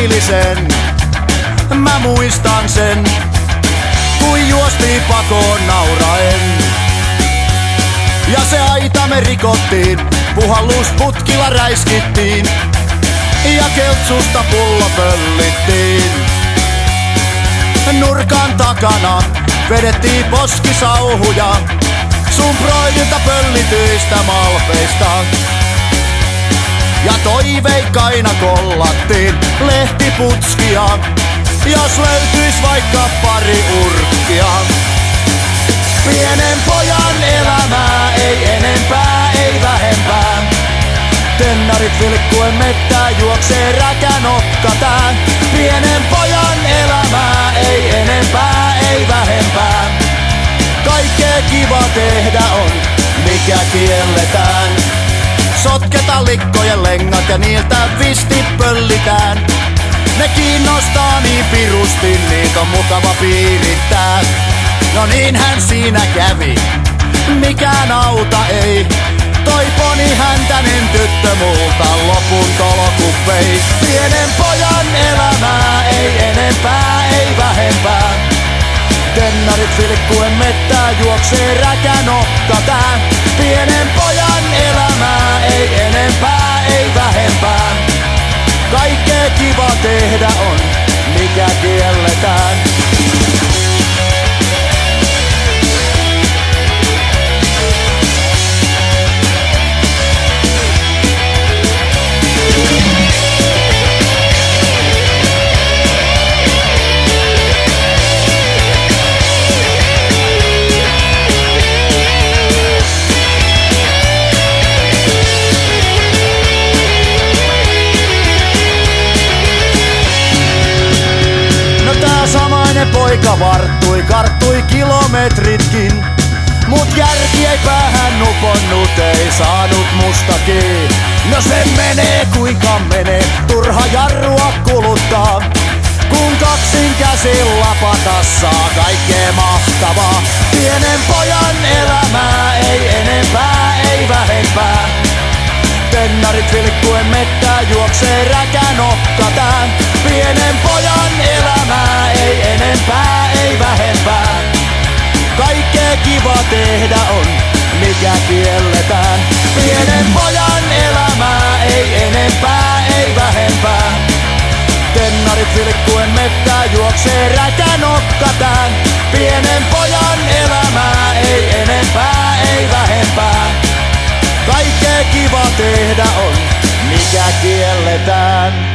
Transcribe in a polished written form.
eilisen. Mä muistan sen, kui juostiin pakoon nauraen. Ja se aita me rikottiin, puhallusputkilla räiskittiin. Ja keltsusta pullo pöllittiin. Nurkan takana vedettiin poskisauhuja sun broidilta pöllityistä malpeista. Ja toiveikkaina kollattiin lehtiputskia, jos löytyis vaikka pari urkkia. Pienen pojan elämää, ei enempää, ei vähempää. Tennarit vilkkuen mettää, juoksee räkänokka tää. Pienen pojan elämää, ei enempää, ei vähempää. Kaikkea kiva tehdä on, mikä kielletään. Sotketa likkojen lengat ja niiltä vistit pöllitään. Ne kiinnostaa niin pirusti, niitä on mukava piirittää. No niinhän siinä kävi, mikään auta ei. Toi poni häntänen tyttö multa lopun tolku vei. Pienen pojan elämää, ei enempää, ei vähempää. Tennarit vilkkuen mettää, juoksee räkänokka tää. Pienen pojan elämää, ei enempää, ei vähempää. Kaikkea kiva tehdä on, mikä kielletään. Samainen poika karttui kilometritkin. Mut järki ei päähän uponnut, ei saanut mustakin. No se menee kuinka menee, turha jarrua kuluttaa. Kun kaksin käsin lapata saa kaikkea mahtavaa. Pienen pojan elämää, ei enempää, ei vähempää. Tennarit vilkkuen mettää, juoksee räkänokka tää. Pienen pojan elämää, ei enempää, ei vähempää. Kaikkea kiva tehdä on, mikä kielletään. Pienen pojan elämää, ei enempää, ei vähempää. Tennarit vilkkuen mettää, juoksee räkänokka tää. Pienen pojan elämää, ei enempää, ei vähempää. Kaikkea kiva tehdä on, mikä kielletään.